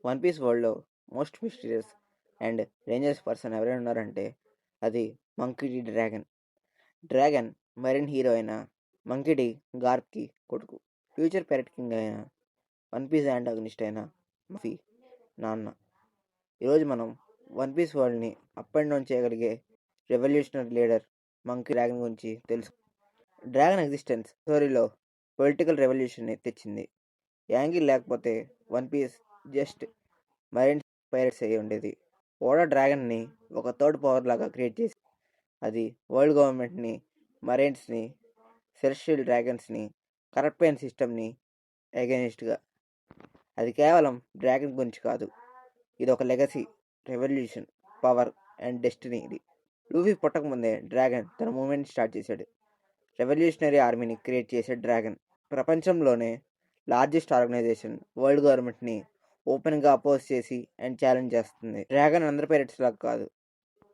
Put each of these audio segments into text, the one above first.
One Piece వరల్డ్‌లో most mysterious and dangerous person ఎవరైనా ఉన్నారంటే అది Monkey D. Dragon. Dragon marine hero అయిన మంకీ డి. గార్ప్‌కి కొడుకు. ఫ్యూచర్ పైరట్ కింగ్ అయిన వన్ పీస్ యాంటాగనిస్ట్ అయిన లూఫీ నాన్న. ఈరోజు మనం వన్ పీస్ వరల్డ్‌ని అప్ అండ్ డౌన్ చేయగలిగే రెవల్యూషనరీ లీడర్ మంకీ డ్రాగన్ గురించి డ్రాగన్ ఎగ్జిస్టెన్స్ స్టోరీలో పొలిటికల్ రెవల్యూషన్‌ని తెచ్చింది. యాంగిల్ లేకపోతే One Piece just marine pirates అయ్యి ఉండేది. ఓడా డ్రాగన్ని ఒక థర్డ్ పవర్ లాగా క్రియేట్ చేసి అది వరల్డ్ గవర్నమెంట్ని, మరైన్స్ని, సెలెస్టియల్ డ్రాగన్స్ని, కరప్ట్ అయిన సిస్టమ్ని అగెనిస్ట్గా. అది కేవలం డ్రాగన్ గురించి కాదు, ఇది ఒక legacy, revolution, power and destiny. ఇది లూఫీ పుట్టకముందే డ్రాగన్ తన మూవ్మెంట్ స్టార్ట్ చేశాడు. రెవల్యూషనరీ ఆర్మీని క్రియేట్ చేసే డ్రాగన్ ప్రపంచంలోనే లార్జెస్ట్ ఆర్గనైజేషన్ వరల్డ్ గవర్నమెంట్ని ఓపెన్గా అపోజ్ చేసి అండ్ ఛాలెంజ్ చేస్తుంది. డ్రాగన్ అందరు పైరట్స్ లాగా కాదు.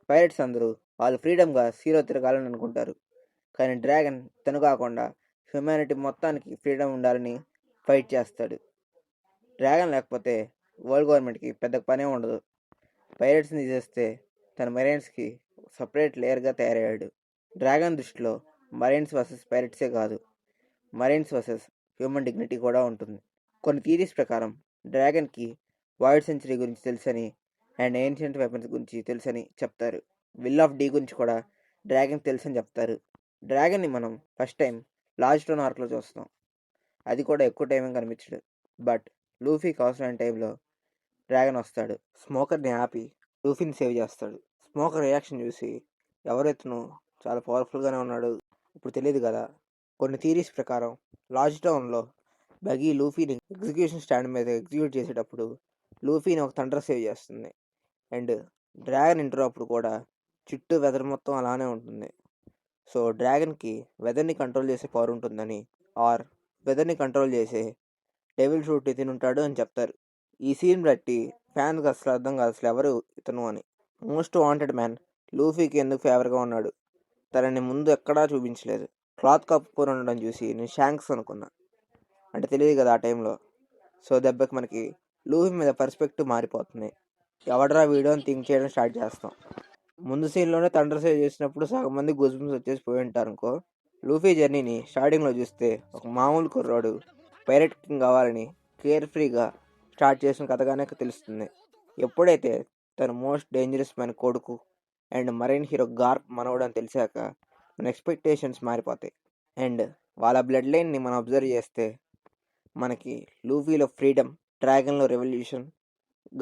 పైరట్స్ అందరూ వాళ్ళు ఫ్రీడమ్గా సీలో తిరగాలని అనుకుంటారు, కానీ డ్రాగన్ తను కాకుండా హ్యూమానిటీ మొత్తానికి ఫ్రీడమ్ ఉండాలని ఫైట్ చేస్తాడు. డ్రాగన్ లేకపోతే వరల్డ్ గవర్నమెంట్కి పెద్ద పనే ఉండదు. పైరట్స్ని తీసేస్తే తన మెరైన్స్కి సపరేట్ లేయర్గా తయారయ్యాడు. డ్రాగన్ దృష్టిలో మరైన్స్ వర్సెస్ పైరట్సే కాదు, మరైన్స్ వర్సెస్ హ్యూమన్ డిగ్నిటీ కూడా ఉంటుంది. కొన్ని థీరీస్ ప్రకారం డ్రాగన్కి వాయిడ్ సెంచరీ గురించి తెలుసని అండ్ ఏన్షియంట్ వెపన్స్ గురించి తెలుసని చెప్తారు. విల్ ఆఫ్ డీ గురించి కూడా డ్రాగన్ తెలుసని చెప్తారు. డ్రాగన్ని మనం ఫస్ట్ టైం లార్జ్ టోన్ ఆర్క్లో చూస్తాం. అది కూడా ఎక్కువ టైం కనిపించడు. బట్ లూఫీకి అవసరమైన టైంలో డ్రాగన్ వస్తాడు. స్మోకర్ని ఆపి లూఫీని సేవ్ చేస్తాడు. స్మోకర్ రియాక్షన్ చూసి ఎవరైతేనో చాలా పవర్ఫుల్గానే ఉన్నాడు, ఇప్పుడు తెలియదు కదా. కొన్ని థీరీస్ ప్రకారం లార్జ్ టౌన్లో బగీ లూఫీని ఎగ్జిక్యూషన్ స్టాండ్ మీద ఎగ్జిక్యూట్ చేసేటప్పుడు లూఫీని ఒక థండర్ సేవ్ చేస్తుంది. అండ్ డ్రాగన్ ఇంట్రో అప్పుడు కూడా చుట్టూ వెదర్ మొత్తం అలానే ఉంటుంది. సో డ్రాగన్కి వెదర్ని కంట్రోల్ చేసే పవర్ ఉంటుందని, ఆర్ వెదర్ని కంట్రోల్ చేసే డెవిల్ ఫ్రూట్ ఇతను ఉంటాడు అని చెప్తారు. ఈ సీన్ బట్టి ఫ్యాన్స్కి అసలు అర్థం కాదు అసలు ఎవరు ఇతను అని. మోస్ట్ వాంటెడ్ మ్యాన్ లూఫీకి ఎందుకు ఫేవర్గా ఉన్నాడు, తనని ముందు ఎక్కడా చూపించలేదు. క్లాత్ కప్పుకొని ఉండడం చూసి నేను షాంక్స్ అనుకున్నా, అంటే తెలియదు కదా ఆ టైంలో. సో దెబ్బకి మనకి లూఫీ మీద పర్స్పెక్టివ్ మారిపోతుంది. ఎవడరా వీడియో అని థింక్ చేయడం స్టార్ట్ చేస్తాం. ముందు సీన్లోనే థండర్ సేవ్ చేసినప్పుడు సగం మంది గూజ్బంప్స్ వచ్చేసి పోయి ఉంటారు అనుకో. లూఫీ జర్నీని స్టార్టింగ్లో చూస్తే ఒక మామూలు కుర్రాడు పైరట్ కింగ్ కావాలని కేర్ ఫ్రీగా స్టార్ట్ చేసిన కథగానే తెలుస్తుంది. ఎప్పుడైతే తను మోస్ట్ డేంజరస్ మ్యాన్ కొడుకు అండ్ మరైన్ హీరో గార్ప్ మనవడు అని తెలిసాక మన ఎక్స్పెక్టేషన్స్ మారిపోతాయి. అండ్ వాళ్ళ బ్లడ్ లైన్ని మనం అబ్జర్వ్ చేస్తే మనకి లూఫీలో ఫ్రీడమ్, డ్రాగన్లో రెవల్యూషన్,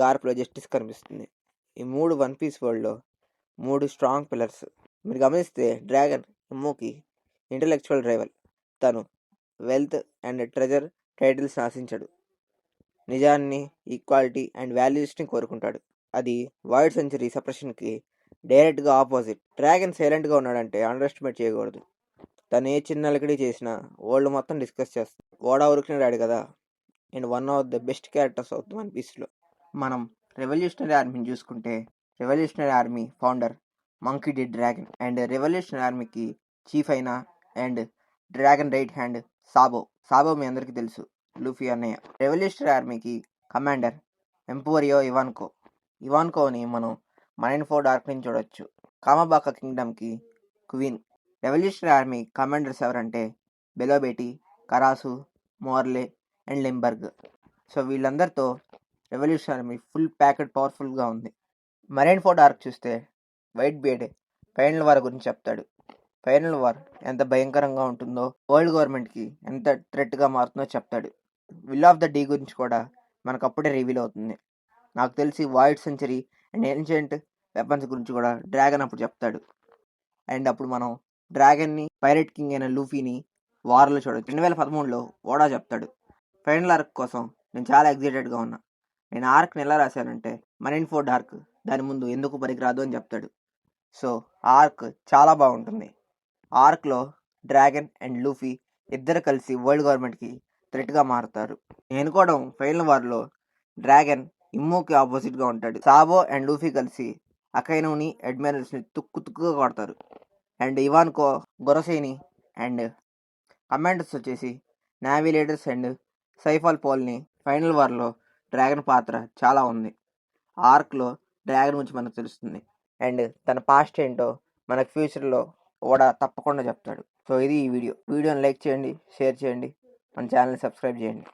గార్ప్లో జస్టిస్ కనిపిస్తుంది. ఈ మూడు వన్ పీస్ వరల్డ్లో మూడు స్ట్రాంగ్ పిల్లర్స్. మీరు గమనిస్తే డ్రాగన్ ఎమ్మోకి ఇంటలెక్చువల్ రైవల్. తను వెల్త్ అండ్ ట్రెజర్ టైటిల్స్ ఆశించడు, నిజాన్ని, ఈక్వాలిటీ అండ్ వాల్యూస్ని కోరుకుంటాడు. అది వైడ్ సెంచరీ సప్రెషన్కి డైరెక్ట్గా ఆపోజిట్. డ్రాగన్ సైలెంట్గా ఉన్నాడంటే అండర్ ఎస్టిమేట్ చేయకూడదు. తను ఏ చిన్న అలికిడి చేసినా వరల్డ్ మొత్తం డిస్కస్ చేస్తాడు. ఓడా ఉరికినాడు కదా, and one of the best characters of One పీస్లో. మనం రెవల్యూషనరీ ఆర్మీని చూసుకుంటే revolutionary army founder Monkey D. Dragon and revolutionary ఆర్మీకి చీఫ్ అయిన and Dragon right hand Sabo మీ అందరికీ తెలుసు, లూఫీ అన్నయ్య. రెవల్యూషనరీ ఆర్మీకి కమాండర్ ఎంపోరియో ఇవాన్కోని మనం మైండ్ ఫోర్ డార్క్ నుంచి చూడొచ్చు. కామబాకా కింగ్డమ్కి క్వీన్. రెవల్యూషనరీ ఆర్మీ కమాండర్స్ ఎవరంటే బెలోబేటి, కరాసు, మోర్లే అండ్ లింబర్గ్. సో వీళ్ళందరితో రెవల్యూషన్ ఆర్మీ ఫుల్ ప్యాకెడ్ పవర్ఫుల్గా ఉంది. మరైన్ ఫోర్ డార్క్ చూస్తే వైట్ బీడ్ ఫైనల్ వార్ గురించి చెప్తాడు. ఫైనల్ వార్ ఎంత భయంకరంగా ఉంటుందో, వరల్డ్ గవర్నమెంట్కి ఎంత థ్రెట్గా మారుతుందో చెప్తాడు. విల్ ఆఫ్ ద డీ గురించి కూడా మనకు అప్పుడే రివీల్ అవుతుంది. నాకు తెలిసి void century and ancient weapons గురించి కూడా డ్రాగన్ అప్పుడు చెప్తాడు. అండ్ అప్పుడు మనం డ్రాగన్ని, పైరట్ కింగ్ అయిన లూఫీని వార్లో చూడొచ్చు. 2013లో ఓడా చెప్తాడు. ఫైనల్ ఆర్క్ కోసం నేను చాలా ఎగ్జైటెడ్గా ఉన్నా. నేను ఆర్క్ని ఎలా రాశానంటే మరైన్ ఫోర్ డార్క్ దాని ముందు ఎందుకు పనికిరాదు అని చెప్తాడు. సో ఆర్క్ చాలా బాగుంటుంది. ఆర్క్లో డ్రాగన్ అండ్ లూఫీ ఇద్దరు కలిసి వరల్డ్ గవర్నమెంట్కి థ్రెట్గా మారుతారు. నేను అనుకోవడం ఫైనల్ వార్లో డ్రాగన్ ఇమ్మోకి ఆపోజిట్గా ఉంటాడు. సాబో అండ్ లూఫీ కలిసి అకైనోని, అడ్మైరల్స్ని తుక్కుగా కొడతారు. అండ్ ఇవాన్కో, గొరసేని అండ్ కమాండర్స్ వచ్చేసి నావీ లీడర్స్ అండ్ సైఫాల్ పోల్ని ఫైనల్ వార్లో డ్రాగన్ పాత్ర చాలా ఉంది. ఆర్క్లో డ్రాగన్ గురించి మనకు తెలుస్తుంది అండ్ తన పాస్ట్ ఏంటో మనకు ఫ్యూచర్లో ఓడా తప్పకుండా చెప్తాడు. సో ఇది ఈ వీడియోని లైక్ చేయండి, షేర్ చేయండి, మన ఛానల్ని సబ్స్క్రైబ్ చేయండి.